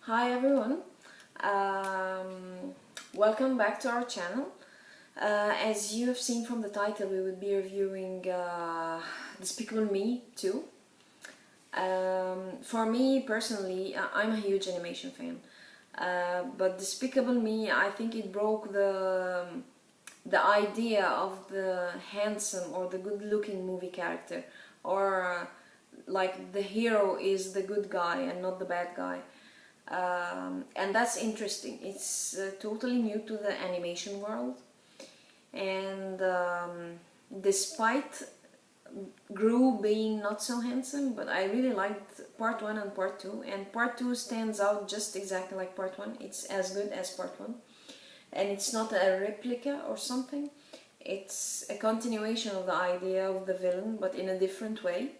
Hi everyone, welcome back to our channel. As you have seen from the title, we would be reviewing Despicable Me 2. For me personally, I'm a huge animation fan, but Despicable Me, I think it broke the idea of the handsome or the good-looking movie character, or like the hero is the good guy and not the bad guy. And that's interesting. It's totally new to the animation world, and despite Gru being not so handsome, but I really liked part 1 and part 2, and part 2 stands out just exactly like part 1. It's as good as part 1, and it's not a replica or something. It's a continuation of the idea of the villain, but in a different way,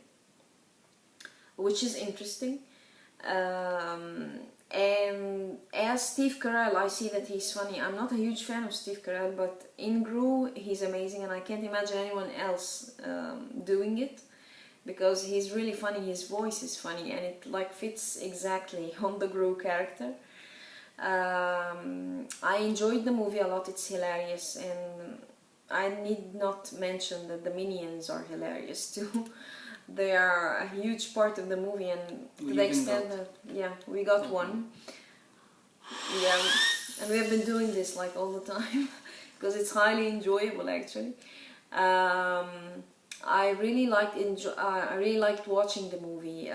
which is interesting. And as Steve Carell, I see that he's funny. I'm not a huge fan of Steve Carell, but in Gru he's amazing, and I can't imagine anyone else doing it, because he's really funny. His voice is funny, and it like fits exactly on the Gru character. I enjoyed the movie a lot. It's hilarious, and I need not mention that the minions are hilarious too. They are a huge part of the movie, and to the extent that, yeah, we got one. Yeah, and we have been doing this like all the time because it's highly enjoyable actually. I really liked watching the movie.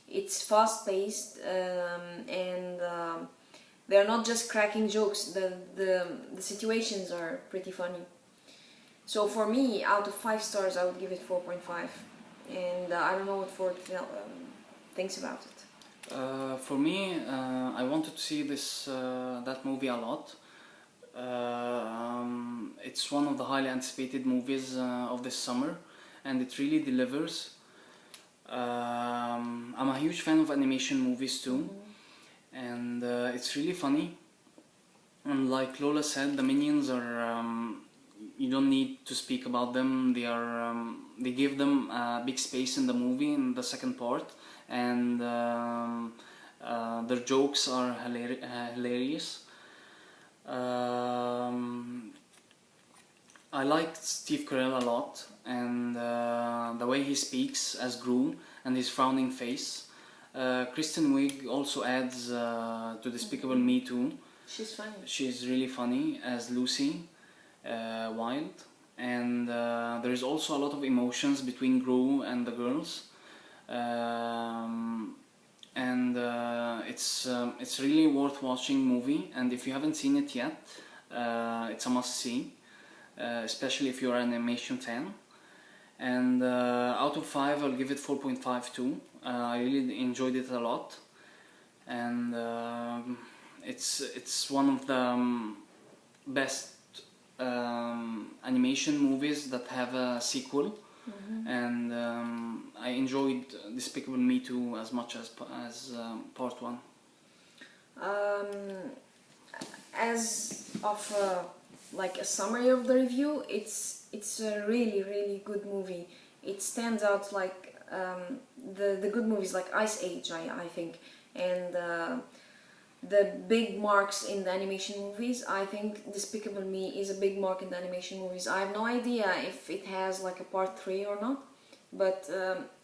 It's fast-paced, and they're not just cracking jokes. The situations are pretty funny. So for me, out of 5 stars, I would give it 4.5. And I don't know what Ford thinks about it. For me, I wanted to see that movie a lot. It's one of the highly anticipated movies of this summer, and it really delivers. I'm a huge fan of animation movies too, and it's really funny. And like Lola said, the minions are you don't need to speak about them. They give them a big space in the movie in the second part, and their jokes are hilarious. I liked Steve Carell a lot, and the way he speaks as Gru and his frowning face. Kristen Wiig also adds to Despicable Me too. She's funny. She's really funny as Lucy Wilde, and there is also a lot of emotions between Gru and the girls, and it's really worth watching movie. And if you haven't seen it yet, it's a must-see, especially if you're an animation fan. And out of 5, I'll give it 4.5 too. I really enjoyed it a lot, and it's one of the best animation movies that have a sequel. And I enjoyed Despicable Me 2 as much as part 1. As of like a summary of the review, it's a really good movie. It stands out like the good movies like Ice Age, I think, and the big marks in the animation movies. I think Despicable Me is a big mark in the animation movies. I have no idea if it has like a part 3 or not, but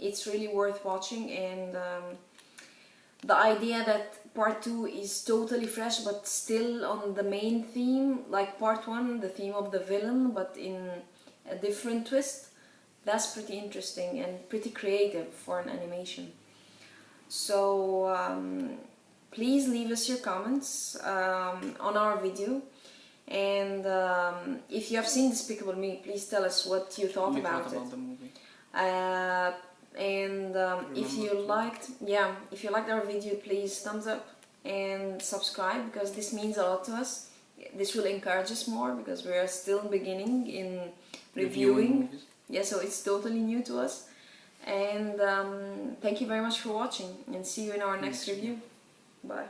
it's really worth watching. And the idea that part 2 is totally fresh but still on the main theme, like part 1, the theme of the villain, but in a different twist, that's pretty interesting and pretty creative for an animation. So please leave us your comments on our video, and if you have seen Despicable Me, please tell us what you thought about it. The movie. And if you liked our video, please thumbs up and subscribe, because this means a lot to us. This will encourage us more, because we are still beginning in reviewing. Yeah, so it's totally new to us. And thank you very much for watching, and see you in our next review. Bye.